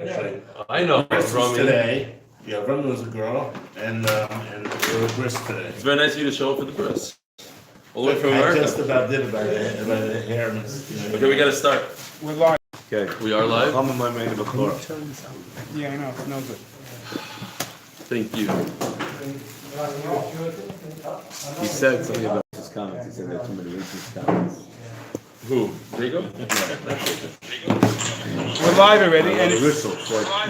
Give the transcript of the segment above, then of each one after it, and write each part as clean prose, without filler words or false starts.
Actually, I know. Bris was today. Yeah, Rami was a girl, and we were Bris today. It's very nice of you to show up for the Bris. All the way from America. I just about did about the hair. Okay, we gotta start. We're live. Okay, we are live. I'm my main Bechoros. Yeah, I know. It's no good. Thank you. He said something about his comments. He said there are too many racist comments. Who? Jacob? We're live already, and it's Whistle.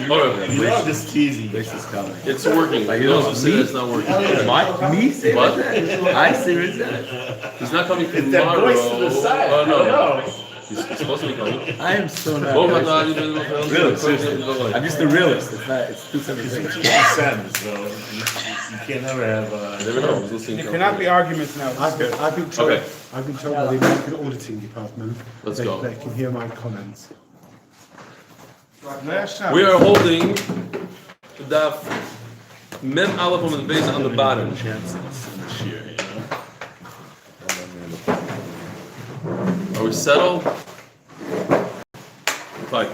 You know, just teasing. Racist comments. It's working. Like, You you know, also say me? it's not working. Me say What? that? I say that. He's not coming It's tomorrow. that voice to the side. Oh no. No. He's supposed to be coming. I am so not Oh my racist. God, you didn't know. Really, seriously. I'm just a realist. It's not. It's two separate things. Sense, so you can't never have. Never know. He's listening. there cannot be arguments now. I've been told, Okay. I've been told by the American auditing department Let's they, go. they can hear my comments. We are holding Daf Mem Aleph on the base on the bottom. Are we settled? Fine.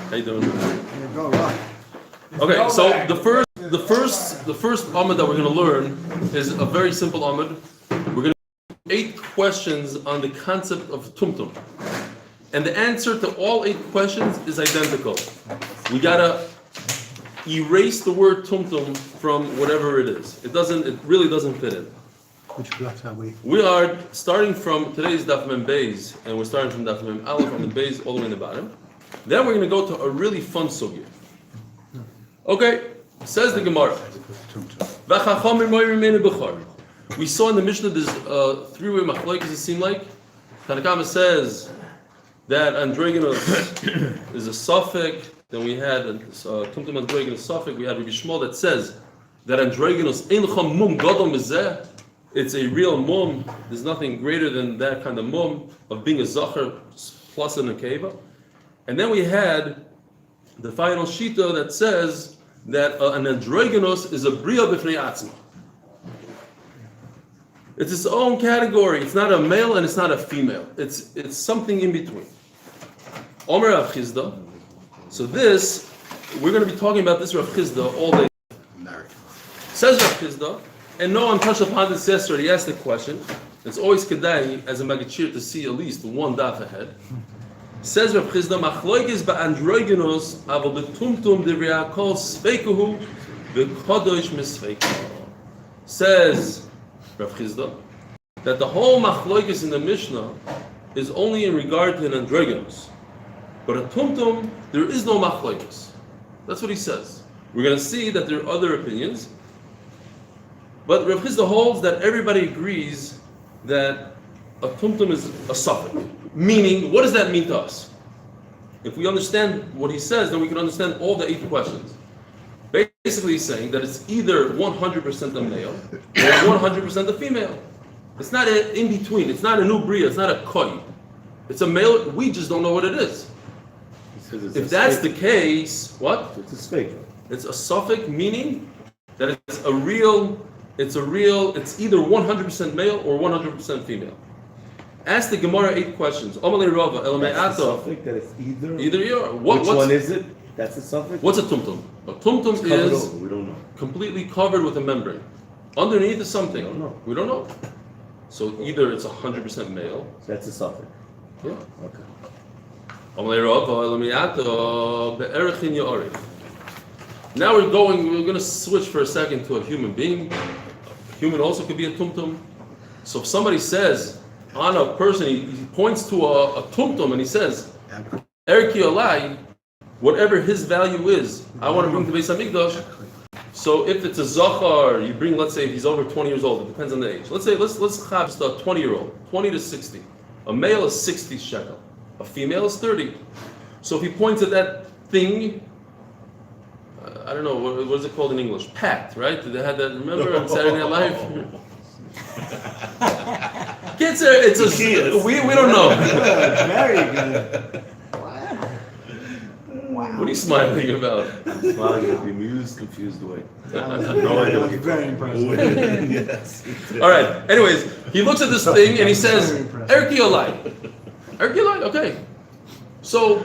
How you doing? Okay, so the first Amud that we're going to learn is a very simple Amud. We're going to do 8 questions on the concept of tumtum. And the answer to all 8 questions is identical. We gotta erase the word tumtum from whatever it is. It really doesn't fit in. Which blot are we? We are starting from today's Daf Mem Beis, and we're starting from Daf Mem Aleph on the Beis all the way in the bottom. Then we're gonna go to a really fun sugya. Okay, says the Gemara. We saw in the Mishnah there's 3-way machlokes. It seemed like Tanakama says that androgynous is a suffix. Then we had tumtum androgynous suffix. We had Rabbi Shmuel that says that androgynous eincham mum gadol mizeh. It's a real mum. There's nothing greater than that kind of mum of being a zachar plus an akeva. And then we had the final shita that says that an androgynous is a bria b'fnei atzma. It's its own category. It's not a male and it's not a female. It's something in between. Omer Rav Chizda. So this, we're going to be talking about this Rav Chizda all day. Says Rav Chizda, and no one touched upon this yesterday. He asked the question. It's always kedai as a magachir to see at least one daf ahead. Says Rav Chizda, machloikis ba'androgynos aval betumtum de'riakol sveikuhu v'kodosh misveikuhu. Says Rav Chizda that the whole machloikis in the Mishnah is only in regard to an androgynous. But a tumtum, there is no machlokes. That's what he says. We're going to see that there are other opinions. But Rav Chizda holds that everybody agrees that a tumtum is a suffix. Meaning, what does that mean to us? If we understand what he says, then we can understand all the 8 questions. Basically, he's saying that it's either 100% a male or 100% a female. It's not in between. It's not a new bria. It's not a koi. It's a male. We just don't know what it is. If that's the case, what? It's a spake. It's a suffix, meaning that it's either 100% male or 100% female. Ask the Gemara 8 questions. Amalei Rava, Elamei That's the Ato. suffix that it's either. Either you are. Which one is it? That's the suffix? What's a tumtum? A tumtum It's covered is over. We don't know. completely covered with a membrane. Underneath is something. We don't know. We don't know. So either it's 100% male. That's a suffix. Yeah. Okay. Now we're going to switch for a second to a human being. A human also could be a tumtum. So if somebody says on a person, he points to a tumtum and he says, Erki Alai, whatever his value is, I want to bring to Beis HaMikdash. So if it's a zachar, you bring, let's say if he's over 20 years old, it depends on the age. Let's have just a 20-year-old, 20 to 60. A male is 60 shekel. A female is 30. So if he points at that thing, I don't know, what is it called in English? Pact, right? They had that, remember, on Saturday Night Live? Kids, we don't know. Very good. What are you smiling about? I'm smiling in a bemused, confused way. No idea what you're very impressive. Yes. All right. Anyways, he looks at this thing and he says, Erki Olai. Okay. So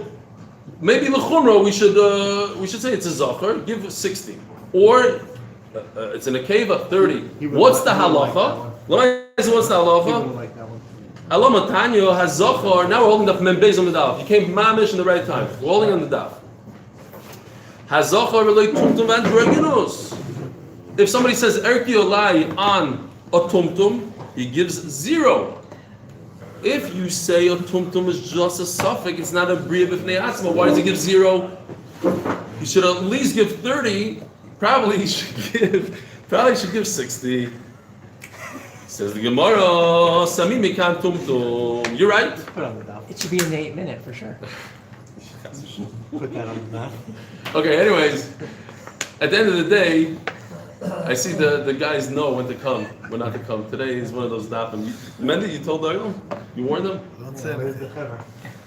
maybe l'chumra we should say it's a zachar, give 60, or it's in a keva 30. What's the halacha? What's the People halacha? don't like that one. Alama Tanya has zachar. Now we're holding up membez on the daf. You came mamish in the right time. We're holding on the daf. Has zachar relate tumtum androgynos. If somebody says erki olai on a tumtum, he gives 0. If you say a tumtum is just a suffix, it's not a bria b'fnei atzma. Why does he give 0? He should at least give 30. Probably he should give 60. Says the Gemara, Sami mikan tumtum. You're right. Put on the daf. It should be in the 8 minute for sure. Put that on the daf. Okay, anyways, at the end of the day, I see the guys know when to come, when not to come. Today is one of those dafim. Mendy, you told them? You warned them? Don't say it.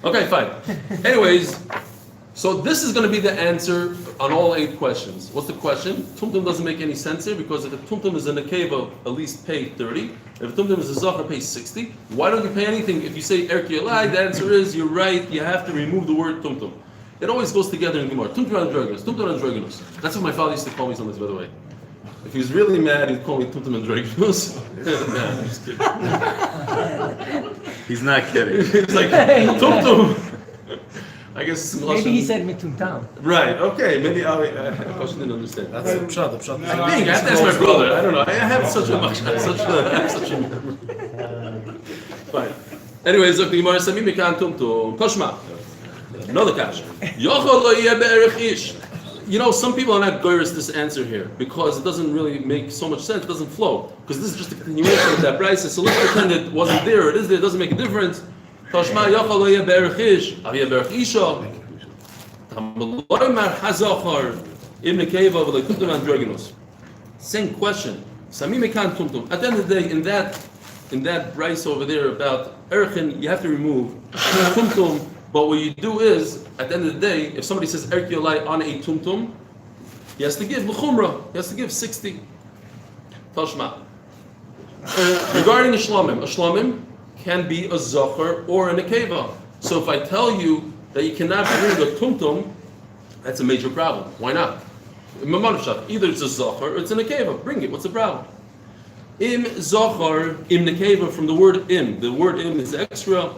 Okay, fine. Anyways, so this is going to be the answer on all 8 questions. What's the question? Tumtum doesn't make any sense here because if a tumtum is in a keva, at least pay 30. If a tumtum is a zachar, pay 60. Why don't you pay anything? If you say erki alai, the answer is you're right. You have to remove the word tumtum. It always goes together in Gemara. Tumtum androgynos, tumtum androgynos. That's what my father used to call me sometimes, by the way. If he was really mad, he'd call me tumtum androgynos. Nah, I'm just kidding. He's not kidding. He's like tumtum. I guess Maybe he said mitumtam. right. Okay. Maybe I didn't understand. That's the pshat. The pshat. I think I have to ask my brother. I don't know. I have such a memory. Fine. Anyways, look, the Gemara says, "Mi mekan tumtum." Toshma. Another catch. Yochol lo yeh be'erech ish. You know, some people are not goyers this answer here because it doesn't really make so much sense. It doesn't flow because this is just a continuation of that brisa. So let's pretend it wasn't there. Or it is there. It doesn't make a difference. Toshma yochol lo yeh be'erech ish. Av yeh be'erech isha. Tamaloymar hazachar ibn keva v'lo tumtum androgynos. Same question. Sami mekan tumtum. At the end of the day, in that brisa over there about erchin, you have to remove tumtum. But what you do is, at the end of the day, if somebody says erki olai on a tumtum, he has to give l'chumra. He has to give 60. Tashma. Regarding a shlamim can be a zachar or a nekeva. So if I tell you that you cannot bring a tumtum, that's a major problem. Why not? Either it's a zachar or it's a nekeva. Bring it. What's the problem? Im zachar, im nekeva, from the word im. The word im is extra.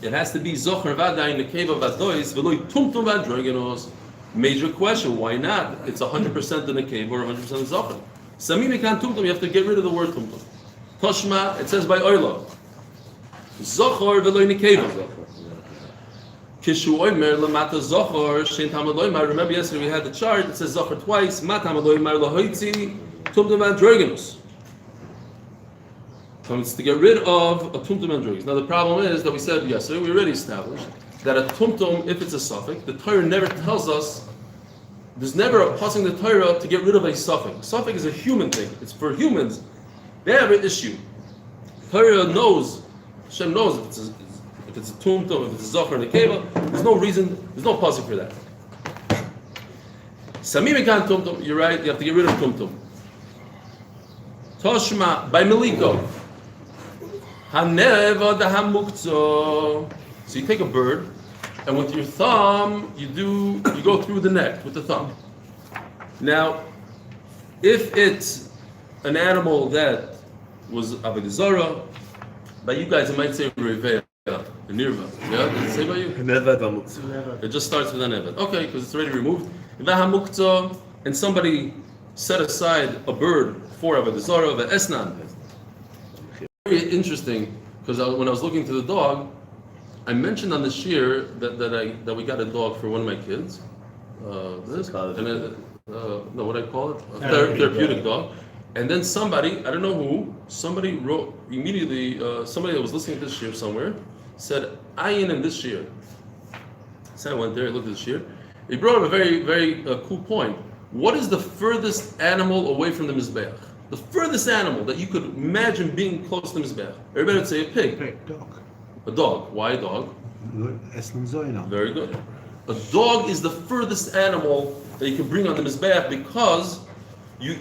It has to be zocher v'adayin nekeva v'adois v'loi tumtum v'androgynos. Major question, why not? It's 100% the nekeva or 100% the zocher. Sami mekan tumtum, you have to get rid of the word tumtum. Toshma, it says by oila. Zocher v'loi nekeva. Kishu oimer lamata zocher shein tamad loimar. Remember yesterday we had the chart, it says zocher twice. Ma tamad loimar lahoitzi tumtum v'androgynos. It's to get rid of a tumtum androgynos. Now the problem is that we said yesterday, we already established that a tumtum, if it's a suffix, the Torah never tells us, there's never a passing the Torah to get rid of a suffix. A suffix is a human thing. It's for humans. They have an issue. Torah knows, Hashem knows if it's a tumtum, if it's a zachar and a keva, there's no reason, there's no passing for that. Sami mekan tumtum, you're right, you have to get rid of tumtum. Toshma, by Miliko. Haneva da hamukzo. So you take a bird, and with your thumb, you go through the neck with the thumb. Now, if it's an animal that was avodah zarah, by you guys it might say reveya, nirva. Yeah, does it say by you? It just starts with an evet. Okay, because it's already removed. Vahamukzo, and somebody set aside a bird for avodah zarah, ve'esnan. Very interesting, because when I was looking to the dog, I mentioned on the shir that we got a dog for one of my kids. What I call it? A therapeutic dog. And then somebody, I don't know who, somebody wrote immediately, somebody that was listening to this shir somewhere, said, ayin in this shir. So I went there, I looked at the shir. He brought up a very, very cool point. What is the furthest animal away from the Mizbeach? The furthest animal that you could imagine being close to the Mizbeach. Everybody would say a pig. Dog. A dog. Why a dog? Very good. A dog is the furthest animal that you can bring on the Mizbeach because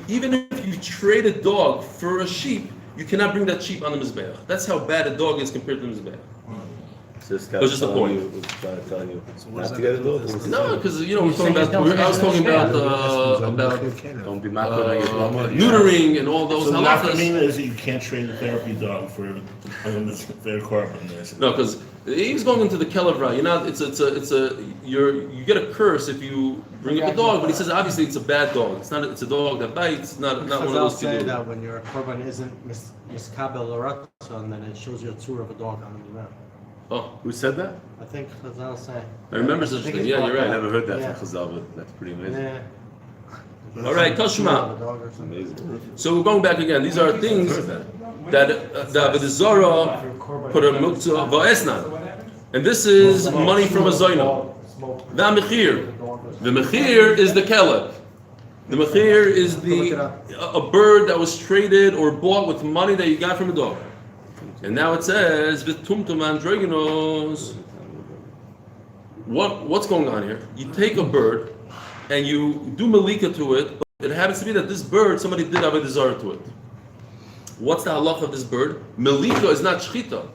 even if you trade a dog for a sheep, you cannot bring that sheep on the Mizbeach. That's how bad a dog is compared to the Mizbeach. This It was just a point. Trying to tell you what not does to that get a have to do dog. with this? No, because we're saying talking don't about. I was talking about Don't be mocking when I get mama. neutering and all those So the halachas. nafkamina is that you can't train a therapy dog for their carbon. No, because he's going into the kelevra. You're not. You get a curse if you bring up a dog. But he says obviously it's a bad dog. It's not. It's a dog that bites. Not one of Chazal those say people. that when your korban isn't miskabel l'ratzon, then it shows you a tour of a dog on the ground. Oh, Who said that? I think Chazal say. I remember such a thing. it's Yeah, you're I right. never heard that Yeah. from Chazal, but that's pretty amazing. Yeah. All right, Tour Toshma. of a dog or something. Amazing. So we're going back again. These are things that the Avodah Zarah put a muktzah va'esnan, and this is money from a zoyno. The mechir. The mechir is the keleb. The mechir is a bird that was traded or bought with money that you got from a dog. And now it says v'tumtum androgynos. What's going on here? You take a bird and you do malika to it. But it happens to be that this bird, somebody did avodah zarah to it. What's the halacha of this bird? Malika is not shchita.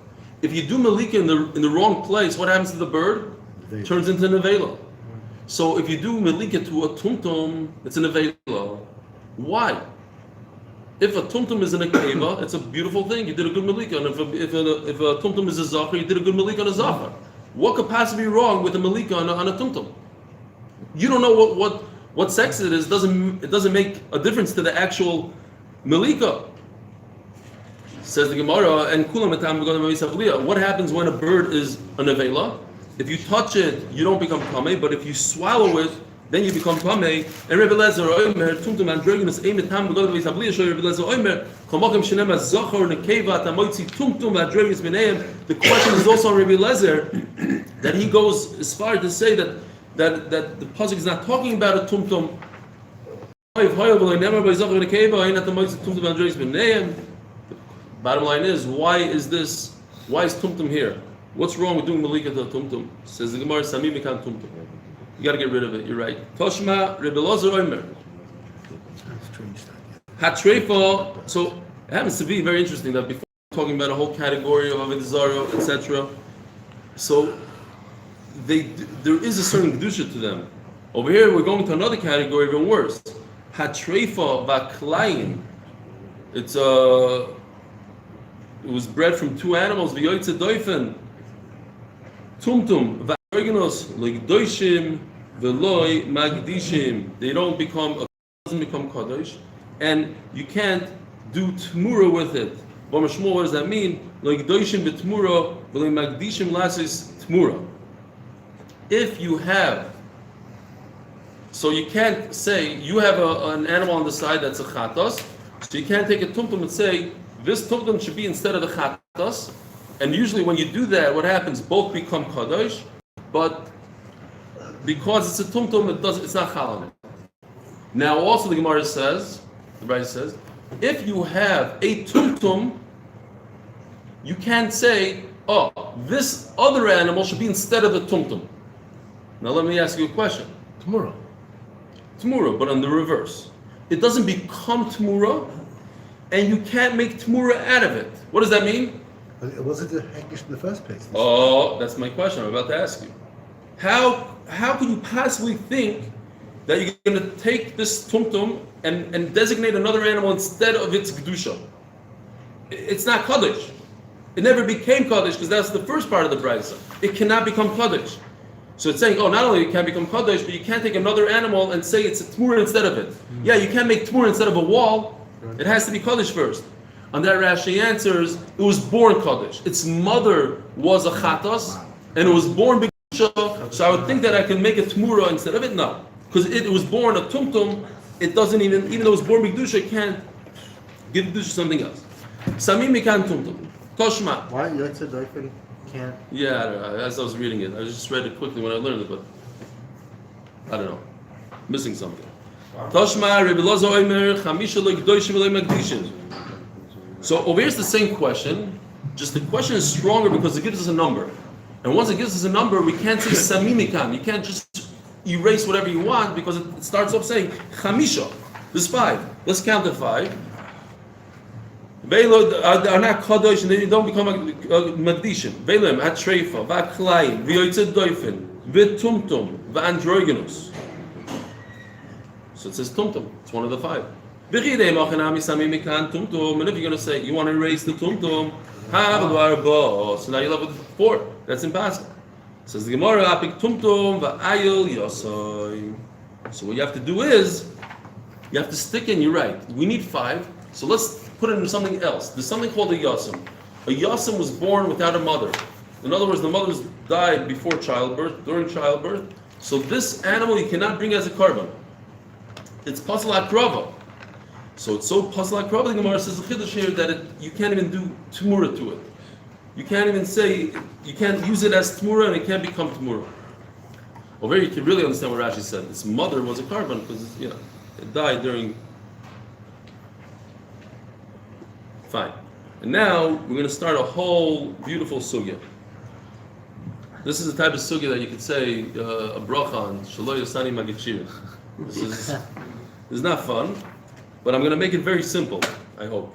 If you do malika in the wrong place, what happens to the bird? It turns into nevela. So if you do malika to a tumtum, it's a nevela. Why? If a tumtum is in a keva, it's a beautiful thing. You did a good malika. And if a tumtum is a zachar, you did a good malika on a zachar. What could possibly be wrong with a malika on a tumtum? You don't know what sex it is. It doesn't make a difference to the actual malika. Says the Gemara, and kulam etam v'godam v'misavliya. What happens when a bird is a nevela? If you touch it, you don't become tamei, but if you swallow it, then you become tamei. And Rebbe Lezer oimer tumtum androgynos eim etam v'godam v'misavliya. So Rebbe Lezer oimer chomokim shenema zachor nekeva tamoitzi tumtum androgynos b'neim. The question is also on Rebbe Lezer that he goes as far to say that the pasuk is not talking about a tumtum. Bottom line is, why is tumtum here? What's wrong with doing malika to tumtum? Says the Gemara, Samim mikan tumtum. You got to get rid of it. You're right. Toshma Rebbe Lozer Omer. Hatreifa. So it happens to be very interesting that before talking about a whole category of avodah zarah, etc. So there is a certain kedusha to them. Over here, we're going to another category even worse. Hatreifa vaklayin. It was bred from two animals. V'yoytze doifen. Tumtum v'organos loigdoishim v'loi magdishim. They doesn't become kadosh, and you can't do tmura with it. What does that mean? Loigdoishim v'tmura v'loi magdishim lasis tmura. If you have, so you can't say you have an animal on the side that's a chatos, so you can't take a tumtum and say this tumtum should be instead of the chatas, and usually when you do that, what happens? Both become kadosh, but because it's a tumtum, it's not chal on it. Now, also the Gemara says, the Brayta says, if you have a tumtum, you can't say, oh, this other animal should be instead of the tumtum. Now, let me ask you a question. Tmura, but on the reverse, it doesn't become tmura. And you can't make tmura out of it. What does that mean? It wasn't the English in the first place. Oh, that's my question. I'm about to ask you. How can you possibly think that you're going to take this tumtum and designate another animal instead of its kedusha? It's not kaddish. It never became kaddish because that's the first part of the brayta. It cannot become kaddish. So it's saying, not only it can't become kaddish, but you can't take another animal and say it's a tmura instead of it. Yeah, you can't make tmura instead of a wall. It has to be Kaddish first. On that Rashi answers, it was born Kaddish. Its mother was a Chatas, and it was born B'Gdusha, so I would think that I can make a Tmura instead of it? No. Because it was born a Tumtum, it doesn't even though it was born B'Gdusha, it can't give B'Gdusha something else. Samim Mikan Tumtum. Toshma. Why Yotze Doifen can't? Yeah, I don't know. As I was reading it, I just read it quickly when I learned it, but I don't know. Missing something. Toshma Rebbe Lozer Omer Chamisha Loigdoishim V'loi Magdishim. So over here's the same question. Just the question is stronger because it gives us a number. And once it gives us a number, we can't say Samimikan. You can't just erase whatever you want because it starts off saying Chamisha. There's 5. Let's count to 5. Velo are not kadosh, and they don't become a magdishim. Velem atreifa, va'klaim, v'yotzed doifen, v'tumtum, v'androgenus. So it says tumtum. It's one of the five. V'chidei machanami samim mikan tumtum. And if you're going to say you want to erase the tumtum, so now you're left with 4. That's impossible. Says the Gemara, apik tumtum va'ayil yosoy. So what you have to do is you have to stick in. You're right. We need 5. So let's put it into something else. There's something called a yasam. A yasam was born without a mother. In other words, the mother died before childbirth, during childbirth. So this animal you cannot bring as a carbon. It's pasal akrava. So it's so pasal akrava. The Gemara says the chiddush here that you can't even do tmura to it. You can't even say, you can't use it as tmura and it can't become tmura. Over here you can really understand what Rashi said. Its mother was a carbon because it died during. Fine. And now we're going to start a whole beautiful sugya. This is the type of sugya that you could say a bracha on Shelo Yosani Magid. This is not fun, but I'm going to make it very simple, I hope.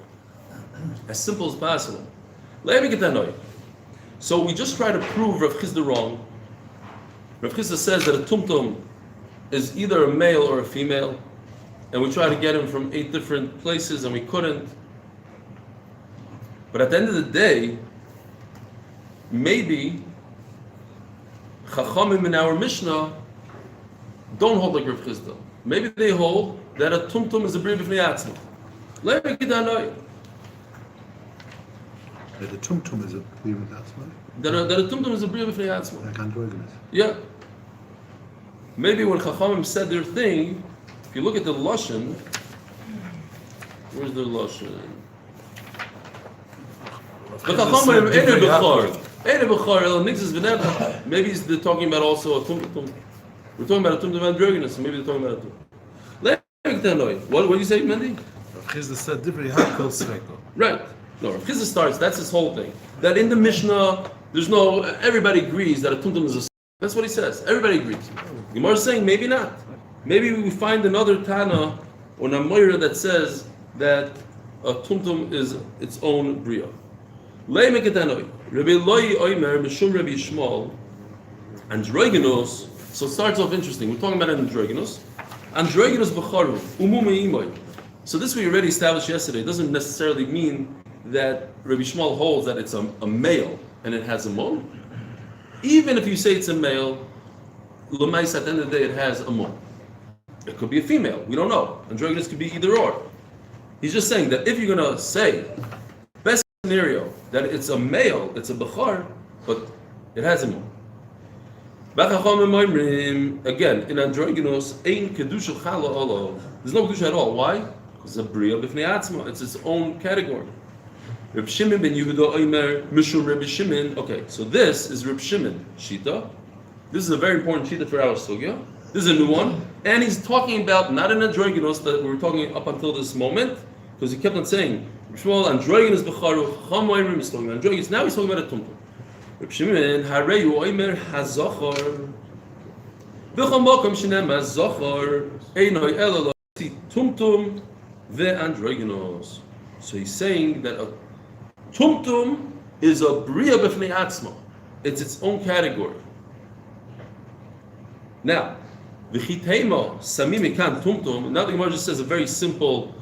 As simple as possible. Let me get that noise. So we just try to prove Rav Chisda wrong. Rav Chisda says that a tumtum is either a male or a female, and we try to get him from 8 different places, and we couldn't. But at the end of the day, maybe Chachamim in our Mishnah don't hold like Rav Chisda. Maybe they hold that a tumtum is a bria b'fnei atzma. Let me get that noise. The tumtum is a bria b'fnei atzma. That a tumtum is a bria b'fnei atzma. Like androgynous. Yeah. Maybe when Chachamim said their thing, if you look at the Lashon, where's the Lashon? The Chachamim Eina Bechor. Eina Bechor, El Nixis V'neba. Maybe they're talking about also a tumtum. We're talking about a tumtum androgynous, so maybe they're talking about a tumtum. Let me get that noise. What do you say, Mendy? Rav Chisda said different. How called Sreko? Right. No, Rav Chisda starts, that's his whole thing. That in the Mishnah, everybody agrees that a tumtum is a. That's what he says. Everybody agrees. Gemara is saying maybe not. Maybe we find another Tana or Namoira that says that a tumtum is its own bria. Lei meketanoi. Rabbi Loi Oimer Mishum Rabbi Yishmael Androgynos. So it starts off interesting. We're talking about androgynous. Androgynous b'charu umu me'imoy. So this we already established yesterday. It doesn't necessarily mean that Rabbi Yishmael holds that it's a male and it has a mon. Even if you say it's a male, l'mais at the end of the day it has a mon. It could be a female. We don't know. Androgynous could be either or. He's just saying that if you're going to say, best scenario, that it's a male, it's a bechar, but it has a mon. Again, in androgynous, ein kedusha chala olo. There's no kedusha at all. Why? Because it's a bria b'fnei atzma. It's its own category. Reb Shimon ben Yehuda Oimer Mishum Reb Shimon. Okay, so this is Reb Shimon Shita. This is a very important Shita for our sugya. This is a new one, and he's talking about not an androgynous that we were talking up until this moment, because he kept on saying Shmuel androgynous b'charu chamoyrim is talking about androgynous. Now he's talking about a tumtum. Reb Shimon Hareyu Oimer Hazachar v'chol makom shenem Hazachar einoi elo tumtum ve'androgynous. So he's saying that a tumtum is a bria b'fnei atzma. It's its own category. Now, v'chitema samim ikan tumtum. Now the Gemara just says a very simple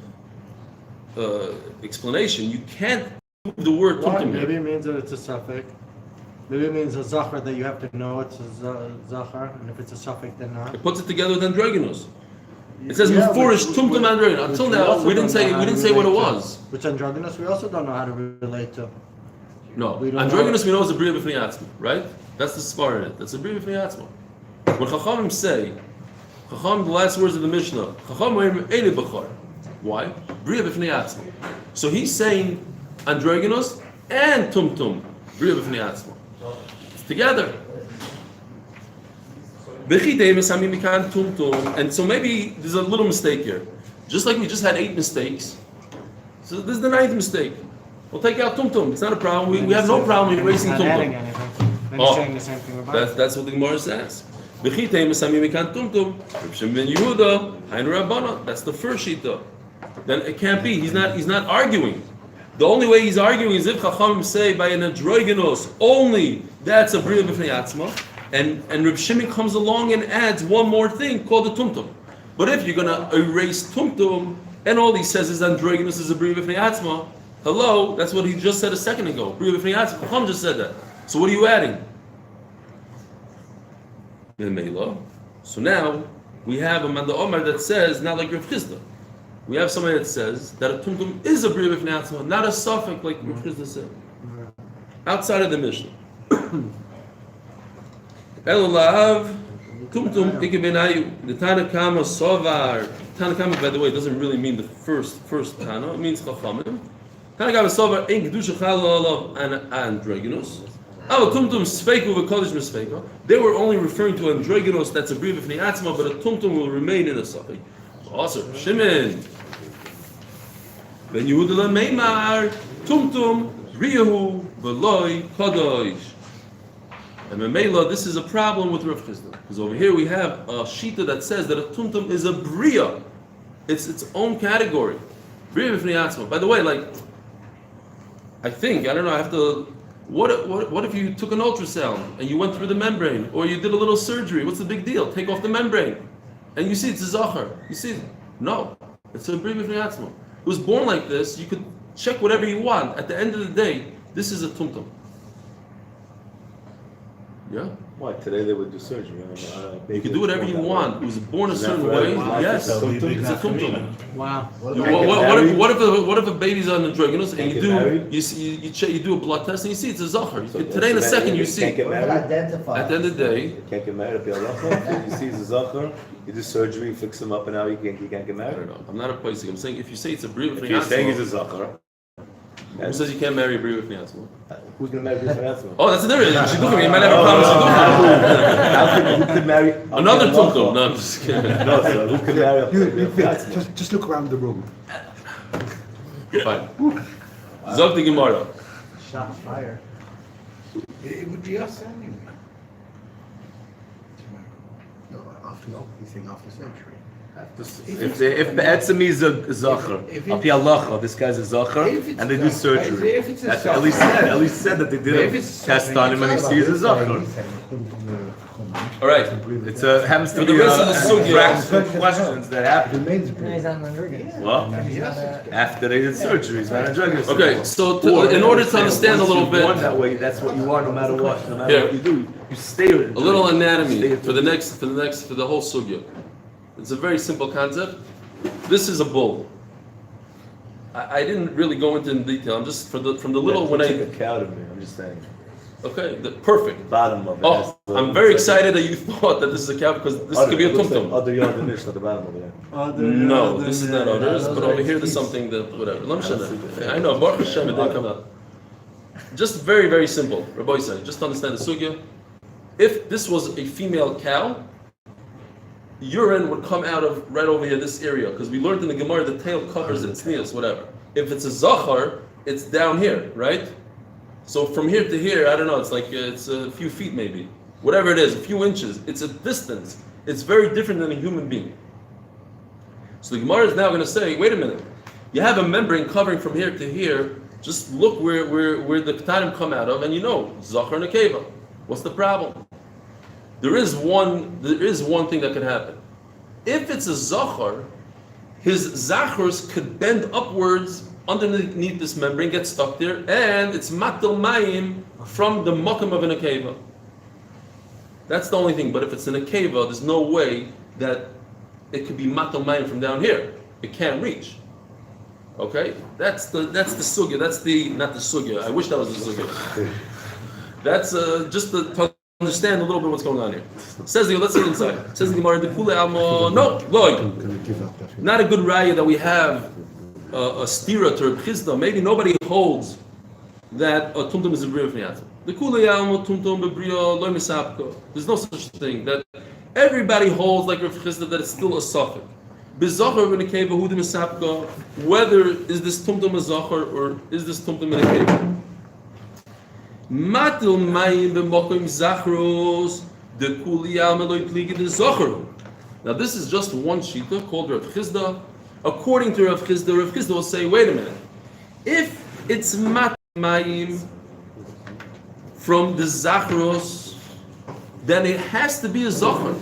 explanation. You can't move the word tumtum. Maybe it means that it's a suffix. Maybe it means a zachar that you have to know it's a zachar, and if it's a suffix, then not. It puts it together with androgynous. It says mufurish tumtum androgynous. Until now, we didn't say what it was. Which androgynous we also don't know how to relate to. No, androgynous we know is a bria b'fnei atzma, right? That's the spar in it. That's a bria b'fnei atzma. When Chachamim say, the last words of the Mishnah, Chachamim eile b'char. Why? Bria b'fnei atzma. So he's saying androgynous and tumtum, bria b'fnei atzma. It's together. And so maybe there's a little mistake here. Just like we just had 8 mistakes. So this is the 9th mistake. We'll take out tumtum. It's not a problem. We have no problem erasing tumtum. Saying the same thing about That's what the Gemara says. That's the first shita. Then it can't be. He's not arguing. The only way he's arguing is if Chachamim say by an androgynos only, that's a bria b'fnei atzma, and Reb Shimon comes along and adds one more thing called the tumtum. But if you're gonna erase tumtum and all he says is androgynos is a bria b'fnei atzma, hello, that's what he just said a second ago. Bria b'fnei atzma. Chacham just said that. So what are you adding? So now we have a Manda Omar that says not like Rav Chisda. We have somebody that says that a tumtum is a bria b'fnei atzma, not a suffix like Rav Chisda said. Outside of the Mishnah. Elulav tumtum ikebenayu. The Tana Kama sovar. Tana Kama, by the way, doesn't really mean the first Tana. It means Chachamim. Tana Kama sovar ein kedusha chala alav androgynos. Oh, tumtum sveiku v'kodesh misveika. They were only referring to androgynos. That's a bria b'fnei atzma, but a tumtum will remain in a suffix. Also, Shimon. Ben Yehuda Meimar tumtum riyahu v'loi kadosh. And Memela, this is a problem with Rav Chisda, because over here we have a shita that says that a tumtum is a bria. It's its own category. Bria b'fnei atzma. By the way, like, I don't know, I have to. What if you took an ultrasound and you went through the membrane, or you did a little surgery? What's the big deal? Take off the membrane, and you see it's a zachar. You see, no, it's a bria b'fnei atzma. It was born like this. You could check whatever you want. At the end of the day, this is a tumtum. Yeah. Why today they would do surgery? You can do whatever you want. It was born a certain way. Yes, it's a tumtum. Wow. What if a baby's on the drug, and you do a blood test and you see it's a zachar. Today in a second you see. At the end of the day, you can't get married if you're a you see it's a zachar, you do surgery, fix him up, and now you can't get married. I don't know. I'm not opposing. I'm saying if you say it's a bria b'fnei atzma. If you're saying it's a zachar. Who says you can't marry a bria b'fnei atzma? Who's gonna marry a bria b'fnei atzma? Oh, that's another issue. Shidduchim. You might have a problem with Who could marry another tumtum. No, I'm just kidding. No, sir. Who could marry a bria b'fnei atzma? Just look around the room. Fine. Zog the Gemara. Shots fired. It would be us anyway. No, after surgery. If Be'etzem is a zachar, al pi halacha, this guy's a zachar, and they do surgery. That's at least said that they did a test on him and he sees a zachar. All right. It's happens to For be the rest of the practical questions that happen. No, he's on androgynos. Well, after they did surgery, he's not a drug. Okay, so in order to understand a little bit, that way, that's what you are, no matter what. No matter what you do, you stay with it. A little anatomy for the whole sugya. It's a very simple concept. This is a bull. I didn't really go into in detail. I'm just from the little when I. Take a cow to me. I'm just saying. Okay, perfect. Bottom of it. Oh, I'm very excited that you thought that this is a cow because this could be a tumtum. Other yardinish at the bottom of it. No, this is not others, but over here there's something that whatever. I know. Baruch Hashem, it didn't come out. Just very, very simple. Rabbi said, just understand the sugya. If this was a female cow, urine would come out of right over here, this area, because we learned in the Gemara the tail covers its sneas, whatever. If it's a zachar, it's down here, right? So from here to here, I don't know, it's a few feet maybe. Whatever it is, a few inches. It's a distance. It's very different than a human being. So the Gemara is now going to say, wait a minute. You have a membrane covering from here to here. Just look where the ketanim come out of, and you know, zachar nekeva. What's the problem? There is one thing that could happen. If it's a zachar, his zachars could bend upwards underneath this membrane, get stuck there, and it's matel mayim from the makom of an akeva. That's the only thing. But if it's an akeva, there's no way that it could be matel mayim from down here. It can't reach. Okay, that's the sugya. That's not the sugya. I wish that was the sugya. That's just to understand a little bit what's going on here. Says the let's see inside. Says the Gemara the kule alma. No, look, not a good raya that we have a stira to a chizda. Maybe nobody holds that a tumtum is a bria b'fnei atzma. The kule alma tumtum b'bria lo misapko. There's no such thing that everybody holds like Rav Chisda that it's still a suffix. B'zachar v'nekeva hu de misapko. Whether is this tumtum a zachar or is this tumtum a nekeva? Matil mayim b'mokim zachros the kuli alma lo yiplige de zacharu. Now this is just one shita called Rav Chisda. According to Rav Chisda will say, wait a minute. If it's matmayim from the Zachros, then it has to be a Zachar.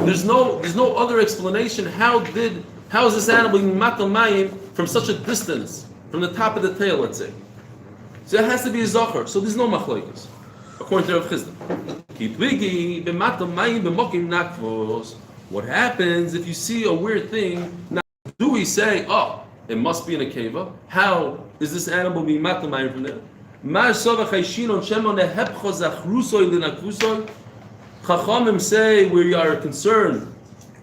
There's no other explanation. How is this animal being matmayim from such a distance, from the top of the tail, let's say? So it has to be a Zachar. So there's no machlokes, according to Rav Chisda. What happens if you see a weird thing? Now, do we say, oh, it must be in a cave? How is this animal being matmayim from there? Chachamim say we are concerned.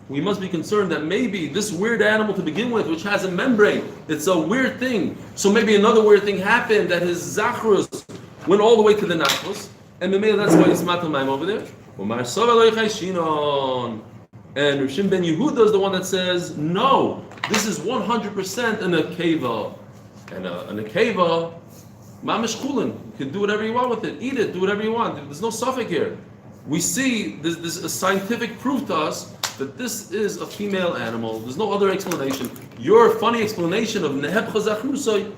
We must be concerned that maybe this weird animal to begin with, which has a membrane, it's a weird thing. So maybe another weird thing happened that his zachrus went all the way to the nachos, and maybe that's why he's matmayim over there. And Rishim ben Yehuda is the one that says, no, this is 100% an akeva. And an akeva, mamish chulin, you can do whatever you want with it, eat it, do whatever you want. There's no suffix here. We see this a scientific proof to us that this is a female animal. There's no other explanation. Your funny explanation of neheb chazachrusoy,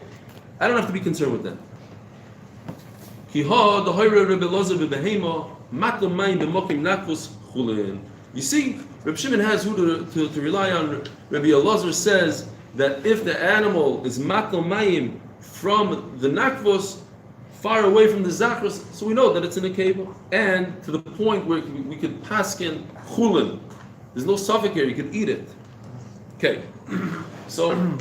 I don't have to be concerned with that. You see, Reb Shimon has who to rely on. Rabbi Elazar says that if the animal is matal mayim from the nakvos, far away from the zachros, so we know that it's in a cave, and to the point where we could paskin chulin. There's no suffix here; you could eat it. Okay, so.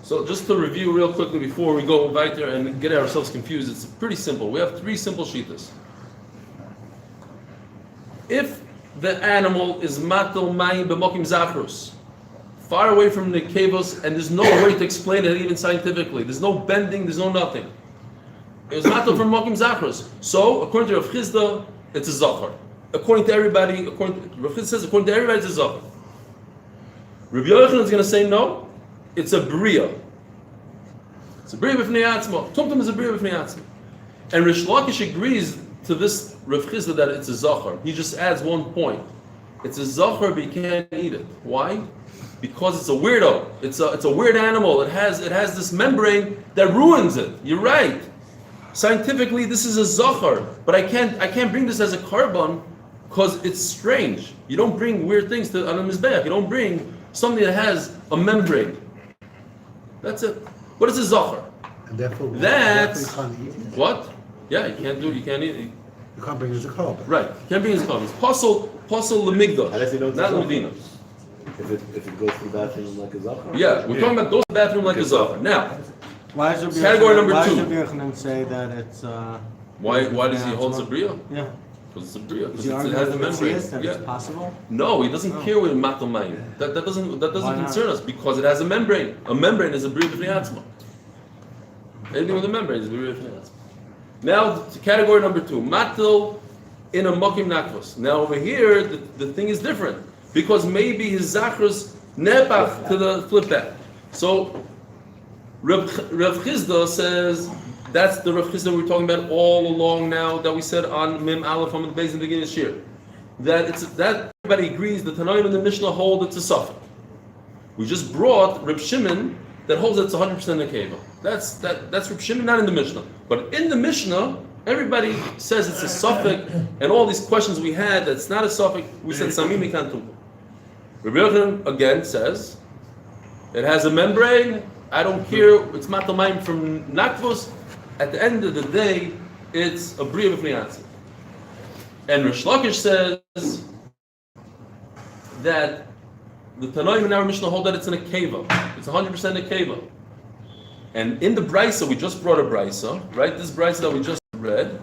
So just to review real quickly before we go weiter and get ourselves confused, it's pretty simple. We have three simple shitas. If the animal is matal mayim b'mokim zachrus, far away from the kavos, and there's no way to explain it even scientifically, there's no bending, there's no nothing. It was matal from mokim zachrus. So according to Rav Chisda, it's a zachar. According to everybody, Rav Chisda says, according to everybody, it's a zachar. Rabbi Yochanan is going to say no. It's a bria. It's a bria b'fnei atzma. Tumtum is a bria b'fnei atzma. And Rish Lakish agrees to this Rav Chisda that it's a zachar. He just adds one point. It's a zachar, but you can't eat it. Why? Because it's a weirdo. It's a weird animal. It has this membrane that ruins it. You're right. Scientifically, this is a zachar, but I can't bring this as a carbon because it's strange. You don't bring weird things to on a mizbeach. You don't bring something that has a membrane. That's it. What is a zachar? And therefore, That's you can't eat it. what? Yeah, you can't eat it. You can't bring it as a carb. Right. You can't bring it as carbon. It's posel lemigdash, Unless you don't not zachar. lemedina. If it goes to the bathroom like a zachar? Yeah, we're talking about goes to the bathroom like a zachar. Now, Why does Rabbi Category number why two. does Rabbi Yochanan say that it's why does he hold Zabria? Yeah. Because it's a bria. Is Because he it arguing has the with membrane. Matthias that Yeah. it's possible? No, he doesn't care with matal mayim. That doesn't Why not? concern us because it has a membrane. A membrane is a bria b'fnei atzma. Anything with a membrane is a bria b'fnei atzma. Now to category number two, matal in a mokim nakvos. Now over here the thing is different because maybe his zachrus nepach to the flip back. So Rav Chisda says that's the Rav Chisda we're talking about all along now that we said on Mim Aleph from the base in the beginning of this year. That everybody agrees the Tanaim and the Mishnah hold it's a suffix. We just brought Reb Shimon that holds it's 100% a keva. That's Reb Shimon, not in the Mishnah. But in the Mishnah, everybody says it's a suffix, and all these questions we had that's not a suffix, we said Samim Mikantum. Rabbi Yochanan again says it has a membrane. I don't care. It's matamayim from nakvos. At the end of the day, it's a bria b'fnei atzma. And Rish Lakish says that the Tanoim in our Mishnah hold that it's in a keva. It's 100% a keva. And in the brisa, we just brought a brisa, right? This brisa that we just read,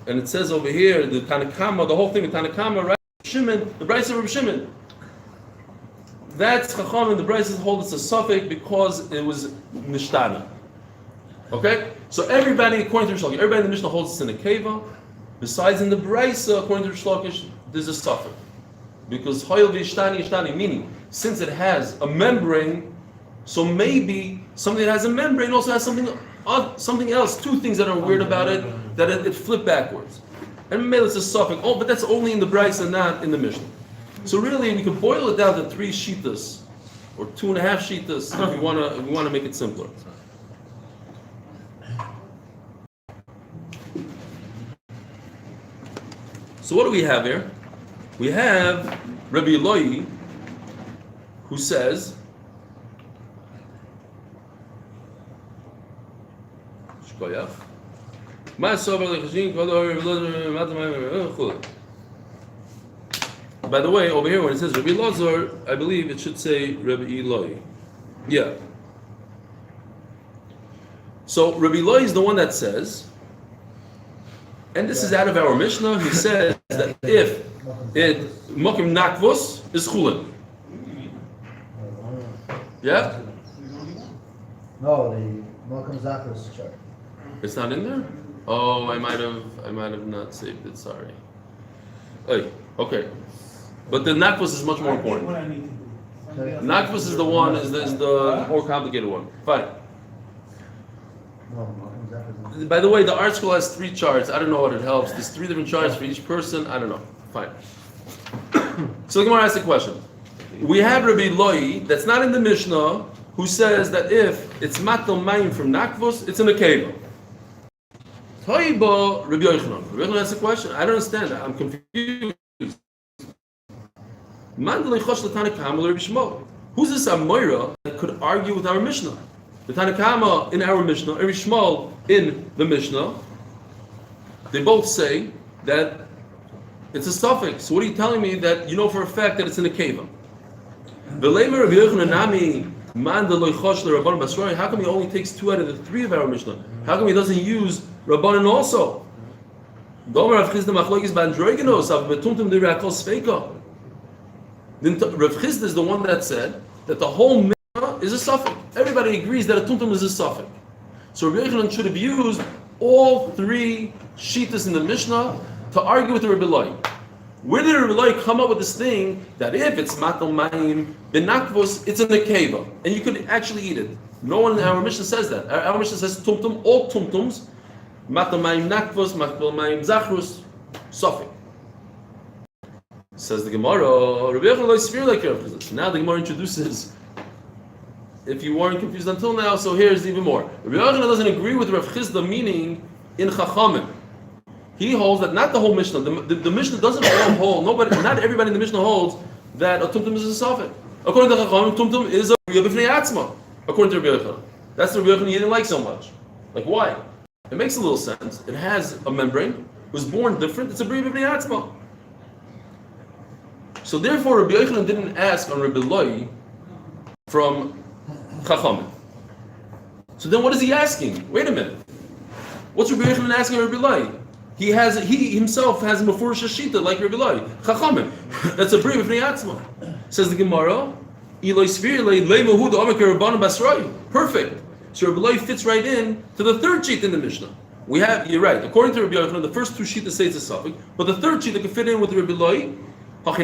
and it says over here the Tanakama, the whole thing, the Tanakama, right? Shimon, the brisa of Reb Shimon. That's Chacham and the brisa hold it's a suffix because it was nishtana. Okay, so everybody according to Rish Lakish, everybody in the Mishnah holds it's in a keva. Besides in the brisa, according to Rish Lakish, there's a suffix because hoyel v'ishtani, meaning since it has a membrane, so maybe something that has a membrane also has something else. Two things that are weird about it that it flipped backwards. And maybe it's a suffix. Oh, but that's only in the Bryce and not in the Mishnah. So really, we can boil it down to 3 shitas, or 2.5 shitas, if we want to make it simpler. So what do we have here? We have Rabbi Eloi, who says, by the way, over here when it says Rabbi Lazar, I believe it should say Rabbi Eloi. Yeah. So Rabbi Eloi is the one that says, and this is out of our Mishnah, he says that if it Mokim Nakvos is Chulin. Yeah? No, the Malcolm Zacharias chart. It's not in there? Oh, I might have not saved it, sorry. Oy, okay. But the Nakvos is much more important. Nakvos is the one, is the more complicated one. Fine. No, Malcolm Zacharias. By the way, the art school has 3 charts. I don't know what it helps. There's 3 different charts for each person. I don't know. Fine. So the Gemara asks a question. We have Rabbi Eloi, that's not in the Mishnah, who says that if it's matal mayim from Nakvos, it's in a keva. Toiba Rabbi Yochanan. Rabbi Yochanan asks a question. I don't understand. I'm confused. Who's this Amoira that could argue with our Mishnah? The Tanakama in our Mishnah, Rabbi Shmuel in the Mishnah, they both say that it's a suffix. So what are you telling me that you know for a fact that it's in a keva? How come he only takes 2 out of the 3 of our Mishnah? How come he doesn't use Rabbanan also? Rav Chisda is the one that said that the whole Mishnah is a suffix. Everybody agrees that a tumtum is a suffix. So Rabbi Yochanan should have used all 3 shitas in the Mishnah to argue with the Rabbi Eloi. Where did Rabbi Eloi come up with this thing that if it's matal mayim benakvos, it's in the keva, and you could actually eat it? No one in our Mishnah says that. Our Mishnah says tumtum, all tumtums, matal mayim nakvos, matal mayim zachrus, suffix. Says the Gemara, Rabbi Yochanan Eloi sphere like Rav Chisda. Now the Gemara introduces, if you weren't confused until now, so here's even more. Rabbi Yochanan doesn't agree with Rav Chisda meaning in Chachamim. He holds that not the whole Mishnah. The Mishnah doesn't hold. Not everybody in the Mishnah holds that a tumtum is a suffix. According to Chachamim, tumtum is a riyah b'fnei atzma. According to Rabbi Yochanan, that's the Rabbi Yochanan he didn't like so much. Like why? It makes a little sense. It has a membrane. It was born different. It's a riyah b'fnei atzma. So therefore, Rabbi Yochanan didn't ask on Rabbi Eloi from Chachamim. So then, what is he asking? Wait a minute. What's Rabbi Yochanan asking Rabbi Eloi? He himself has a mefurish shita like Rabbi Eloi. Chachamim. That's a brief b'fnei atzma. Says the Gemara. Eli Stefansky leimahu da'amak Rabbanan basroi. Perfect. So Rabbi Eloi fits right in to the 3rd sheet in the Mishnah. We have. You're right. According to Rabbi Yochanan, the first 2 sheets say it's a suffix, but the 3rd sheet that can fit in with Rabbi Eloi. That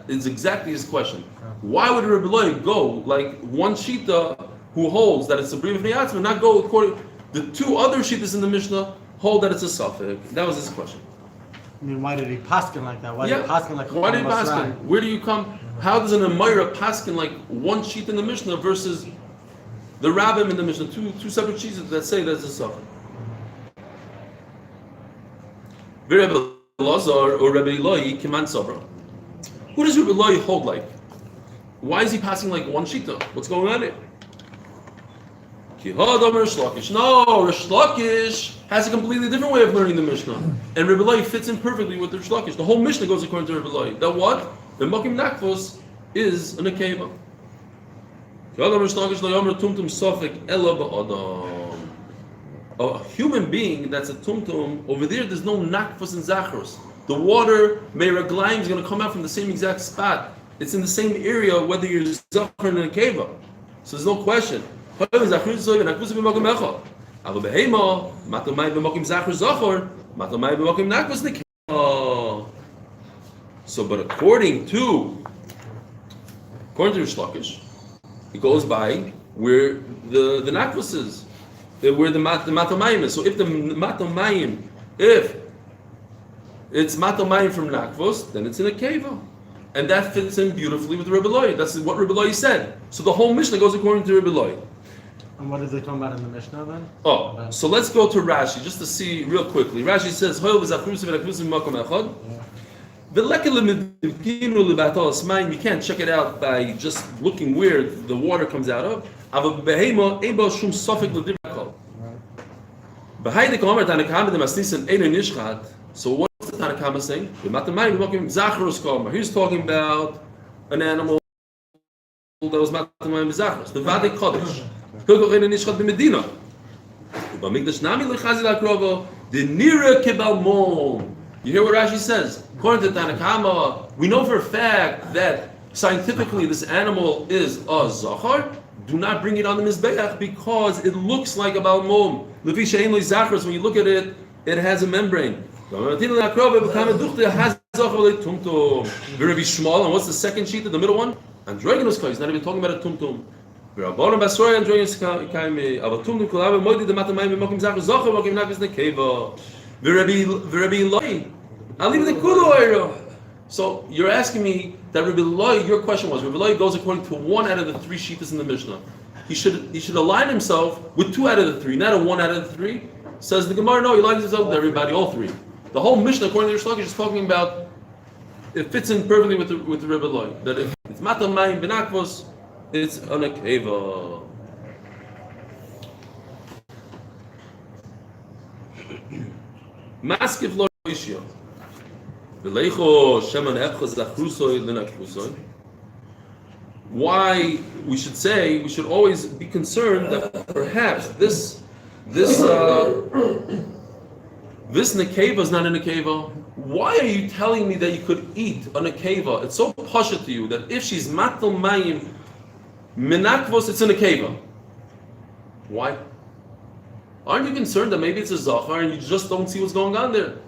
is exactly his question. Why would Rabbi Eloi go like one shita who holds that it's a brief b'fnei atzma, not go according? The 2 other shitas in the Mishnah hold that it's a suffix. That was his question. I mean, why did he paskin like that? Why did he paskin like why did he paskin? Where do you come? How does an Amira paskin like one sheet in the Mishnah versus the Rabbim in the Mishnah? Two separate sheets that say that's a suffix. Rabbi Lazar or Rabbi Eloi kiman sabra. Who does Rabbi Eloi hold like? Why is he passing like one shita? What's going on here? No, Rish Lakish has a completely different way of learning the Mishnah. And Rabbi Eloi fits in perfectly with Rish Lakish. The whole Mishnah goes according to Rabbi Eloi. That what? The Mokim Nakvos is an Akeva. A human being that's a tumtum, over there's no Nakvos and Zachrus. The water, Meiraglaim, is going to come out from the same exact spot. It's in the same area whether you're Zachar and a Akeva. So there's no question. So, but according to Rish Lakish, it goes by where the nakvus is, where the matamayim is. So if the matamayim If it's matomayim from nakvos, then it's in a keva. And that fits in beautifully with Rebbe Loi. That's what Rebbe Loi said. So the whole Mishnah goes according to Rebbe Loi. And what is they talking about in the Mishnah then? Oh, so let's go to Rashi just to see real quickly. Rashi says, you can't check it out by just looking where the water comes out of. So what's the Tanakama saying? He's talking about an animal that was Matamayim B'Zachros, the Vade Kodesh. The Nira Kibal Mom. You hear what Rashi says? According to Tanakama, we know for a fact that scientifically this animal is a Zachar. Do not bring it on the Mizbeach because it looks like a Balmom. When you look at it, it has a membrane. And what's the second sheet, the middle one? Androgynous Kai. He's not even talking about a tumtum. So you're asking me that Rabbi Loi, your question was, Rabbi Loi goes according to one out of the three shittas in the Mishnah. He should align himself with two out of the three, not a one out of the three. Says the Gemara, no, he aligns himself with everybody, all three. The whole Mishnah, according to Rish Lakish, is talking about, it fits in perfectly with the Rebbe Loi. That if it's Matal Mayim Benakvos, it's on a keva. Maskiv lo ishio. V'leicho sheman epchas lachrusoi l'nachrusoi. Why we should always be concerned that perhaps this nekeva is not a nekeva. Why are you telling me that you could eat a nekeva? It's so pasha to you that if she's matal mayim menakvos, it's a nekeva. Why? Aren't you concerned that maybe it's a zachar and you just don't see what's going on there?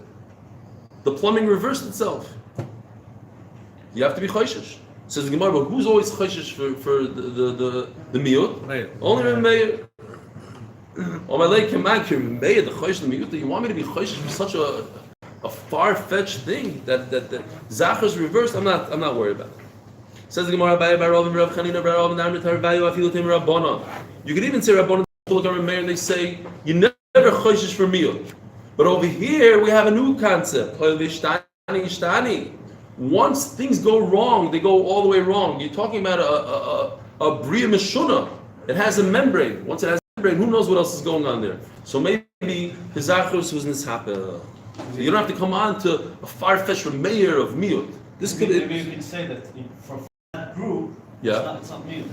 The plumbing reversed itself. You have to be choishish. Says the Gemara, but who's always choishish for the miyut? Only Reb Meir. You want me to be choishish for such a far-fetched thing that Zachar's reversed? I'm not worried about it. Says the Gemara, you could even say Rabbanon look at Reb Meir and they say you never choishish for miyut. But over here we have a new concept. Once things go wrong, they go all the way wrong. You're talking about a bria meshuna. It has a membrane. Once it has a membrane, who knows what else is going on there? So maybe his zachrus was nishapa. So you don't have to come on to a far-fetched mayor of miyut. This could maybe you can say that for that group, yeah. it's not miyut.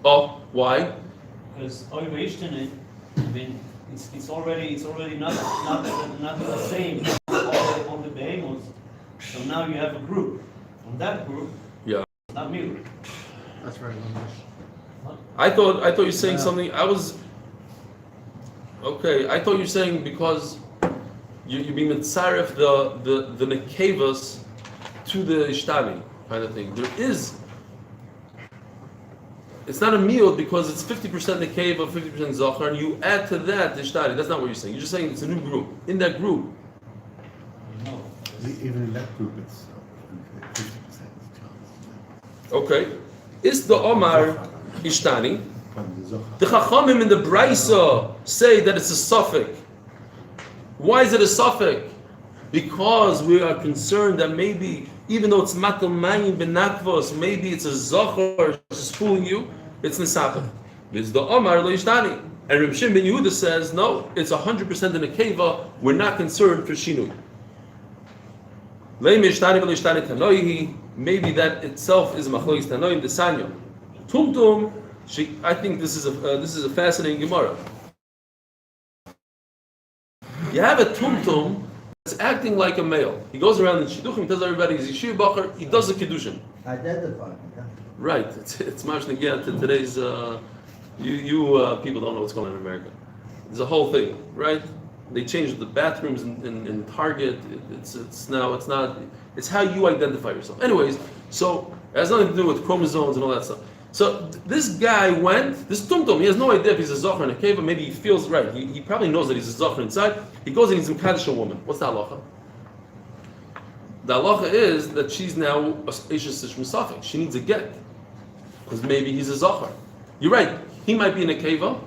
Oh, why? Because I mean, it's already not the same on the behemoths. So now you have a group. On that group, yeah, it's not miyut. That's right. I thought you were saying something. I thought you were saying because you're being mitzaref the nekevas to the ishtani kind of thing. It's not a meal because it's 50% nekeva, 50% zachar, and you add to that the ishtani. That's not what you're saying. You're just saying it's a new group. In that group, No. Even in that group, it's 50%. okay. Is the Omar ishtani? The Chachamim in the Braisa say that it's a suffix. Why is it a suffix? Because we are concerned that maybe, even though it's matal mayim benakvos, maybe it's a zachar just fooling you. It's nisapach. It's the Omar lo ishtani. And Reb Shimon ben Yehuda says, no, it's 100% in a keva. We're not concerned for shinui. Maybe that itself is machlokes tanoim desanyo. Tumtum, I think this is a fascinating Gemara. You have a tumtum that's acting like a male. He goes around in shidduchim, tells everybody he's yeshiva bacher. He does the kiddushin. Identify. Right. It's mashing again to today's. You people don't know what's going on in America. There's a whole thing, right? They changed the bathrooms in Target. It's how you identify yourself. Anyways, so it has nothing to do with chromosomes and all that stuff. So this guy went, this tumtum, he has no idea if he's a zocher in a cave, or maybe he feels right. He probably knows that he's a zocher inside. He goes and he's in Kaddish a woman. What's the halacha? The halacha is that she's now a Eishes Ish Musafik. She needs a get. Because maybe he's a zocher. You're right, he might be in a keva,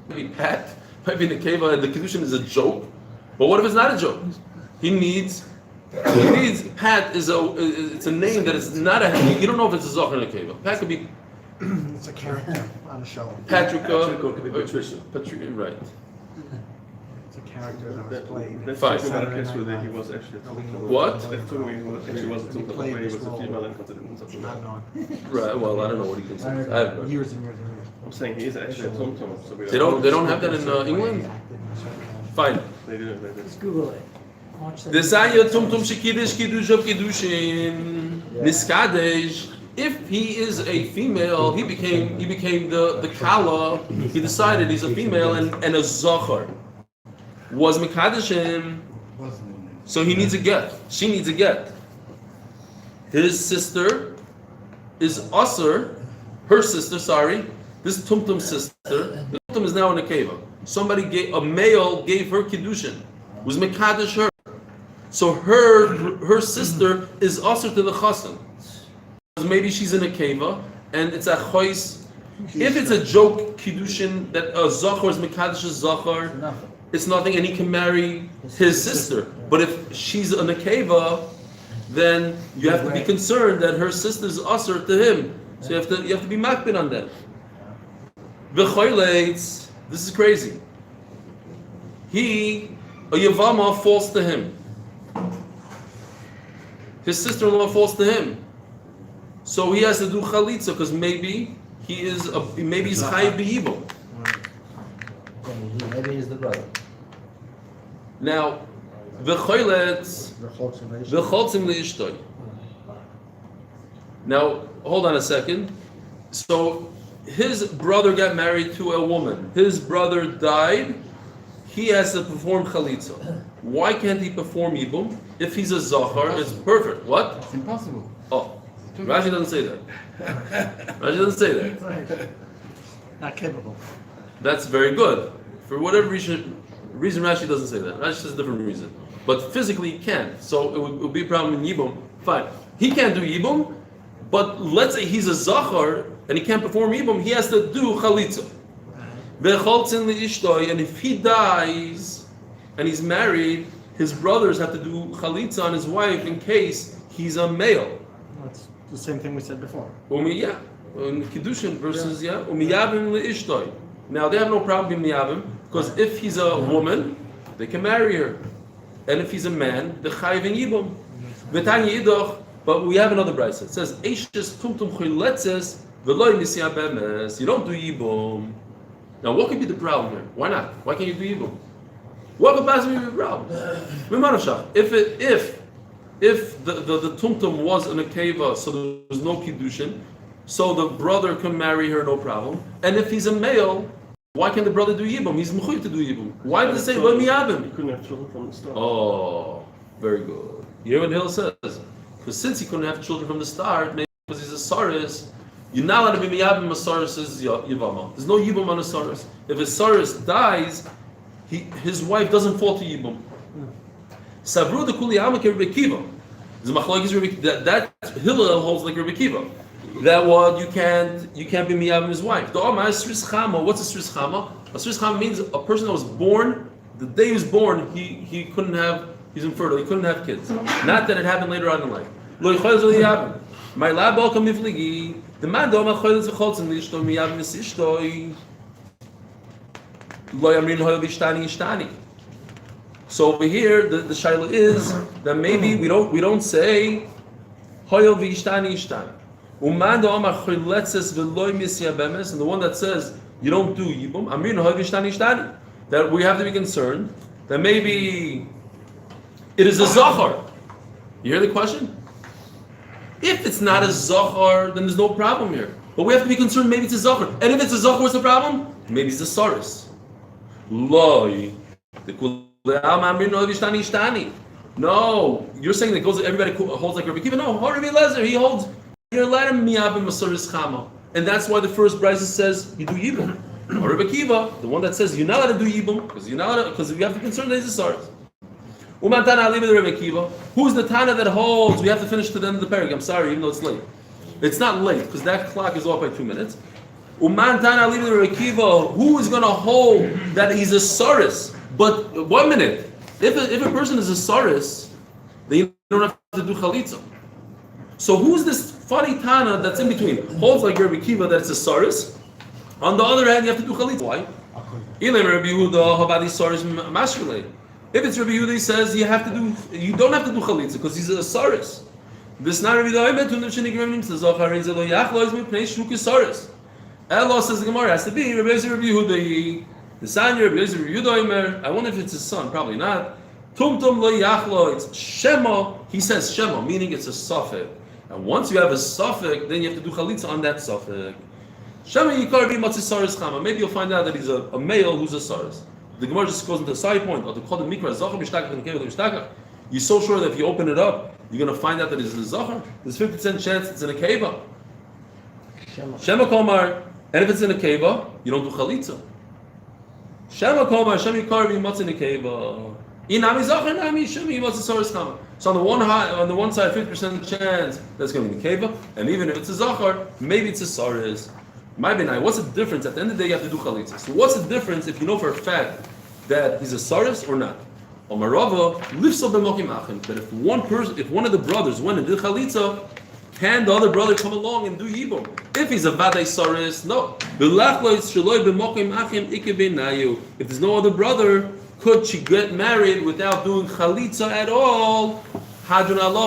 maybe Pat might be in a keva, and the Kiddushin is a joke. But what if it's not a joke? He needs Pat it's a name that is not a, you don't know if it's a zocher in a keva. Pat could be It's a character on a show. Patricia, could be Patricia. Right. It's a character that was played. That's Fine. talking about a case where he was actually a tumtum. What? That's talking about he actually was a tumtum, where he was a female and considered something Not else. known. Right. Well, I don't know what he considers. I have no idea. Years and years and years. I'm saying he is actually a tumtum, so we They don't have that in England. Acted in a certain way. Fine. They didn't. They didn't. Just Google it. Watch the Desanya tumtum shekidish kiddush of kiddushin niskadesh. If he is a female, he became the kala. He decided he's a female and a zocher was mekadeshim. So he needs a get. She needs a get. His sister is usher. Her sister, sorry. This tumtum sister. The tumtum is now in a keva. A male gave her kiddushin. Was mekadesh her. So her sister is usher to the chassan. Maybe she's in a keva and it's a chois. If it's a joke kiddushin that a zocher is mekadesh a zocher, it's nothing, and he can marry his sister. But if she's in a keva, then you have to be concerned that her sister's usher to him. So you have to be makbid on that. V'choyleitz, this is crazy. A Yavama falls to him. His sister-in-law falls to him. So he has to do chalitza because maybe he's chayiv b'yibum. Maybe he's the brother. Now, v'choyletz v'chotzim li'ishtoi. Now, hold on a second. So his brother got married to a woman. His brother died. He has to perform chalitza. Why can't he perform yibum? If he's a zachar, it's perfect. What? It's impossible. Oh, Rashi doesn't say that. Rashi doesn't say that. Not capable. That's very good. For whatever reason Rashi doesn't say that. Rashi says a different reason. But physically he can. So it would be a problem in yibum. Fine. He can't do yibum, but let's say he's a zachar and he can't perform yibum, he has to do chalitza. And if he dies and he's married, his brothers have to do chalitza on his wife in case he's a male. That's the same thing we said before. Umiyah, kiddushin versus umiyavim leishtoi. Now they have no problem being miyavim because if he's a woman, they can marry her, and if he's a man, the chayiv in yibum. V'tanya yidoch, but we have another brayso. It says eishes tumtum chiletzes v'loy nisya bemes. You don't do yibum. Now what could be the problem here? Why not? Why can't you do yibum? What could possibly be the problem? If the tumtum was in a keva, so there was no kiddushin, so the brother can marry her, no problem. And if he's a male, why can't the brother do yibum? He's mechuyev to do yibum. Why did it say lo miyabim? He couldn't have children from the start. Oh, very good. You hear what Hill says? Because since he couldn't have children from the start, maybe because he's a saris, you're not allowed to be miyabim a saris' yivama. There's no yibum on a saris. If a saris dies, his wife doesn't fall to yibum. Savru the kuli amak Rebbe Kiva. That Hillel holds like Rebbe Kiva. That what you can't be miyavim his wife. The Omar Sris Chama. What's a Sris Chama? A Sris Chama means a person that was born. The day he was born, he couldn't have. He's infertile. He couldn't have kids. Not that it happened later on in life. Lo yichol yavim. My lab all come mifligi. The man do ma choyles v'cholzim lishto miyavim esishtoi. Lo yamrin hoyel v'ishtani. So over here, the shaila is that maybe we don't say hoyel v'ishtani ishtani. Uman do amar choyletzes v'loy misya bemes, and the one that says you don't do yibum, amrin hoyel v'ishtani ishtani. That we have to be concerned that maybe it is a zachar. You hear the question? If it's not a zachar, then there's no problem here. But we have to be concerned maybe it's a zachar. And if it's a zachar, what's the problem? Maybe it's a saris. Loy. No, you're saying that goes. Everybody holds like Rabbi Kiva. No, Rabbi Lezer, he holds. You're letting me up in Masaris Chama. and that's why the first brisa says you do yibum. Or Rebbe Kiva, the one that says you're not allowed to do yibum because you have to concern that he's a saris. Umantana aliba the Rebbe Kiva. Who's the Tana that holds? We have to finish to the end of the parak. I'm sorry, even though it's late. It's not late because that clock is off by 2 minutes. Umantana aliba the Rebbe Kiva. Who is going to hold that he's a saris? But 1 minute. If a person is a saris, then you don't have to do chalitza. So who's this funny Tana that's in between? Holds like Rebbe Kiva that it's a saris. On the other hand, you have to do chalitza. Why? Eli Rebbe Yehuda habadi saris mashrele. If it's Rebbe Yehuda, he says you don't have to do chalitza because he's a saris. This not Rebbe Yehuda. Tunim shenigrim nimtza zachar reizelo yachlo is mipnei shuk saris. Allah says the Gemara has to be Rebbe Yehuda. The son Rebbe Yehuda. I wonder if it's his son. Probably not. Tumtum lo yachlo. It's Shema. He says Shema, meaning it's a suffix. And once you have a suffix, then you have to do chalitza on that suffix. Shema yikar bi matzis saris chama. Maybe you'll find out that he's a male who's a saris. The Gemara just goes into a side point, or to call the mikra zachar b'shtakach and keved b'shtakach. You're so sure that if you open it up, you're going to find out that it's a zachar. There's 50% chance it's in a keva. Shema komar, and if it's in a keva, you don't do chalitza. Shema komar, Shema yikar bi matzis in a keva. Inami zachar nami Shema yimatzis saris chama. So on the one side, 50% chance that's going to be the keva, and even if it's a zachar, maybe it's a saris. My benai, what's the difference? At the end of the day, you have to do chalitza. So what's the difference if you know for a fact that he's a saris or not? Omarava lifts up the mokim achim. But if one of the brothers went and did chalitza, can the other brother come along and do yibum? If he's a vadai saris, no. If there's no other brother, could she get married without doing chalitza at all? Hadron Allah.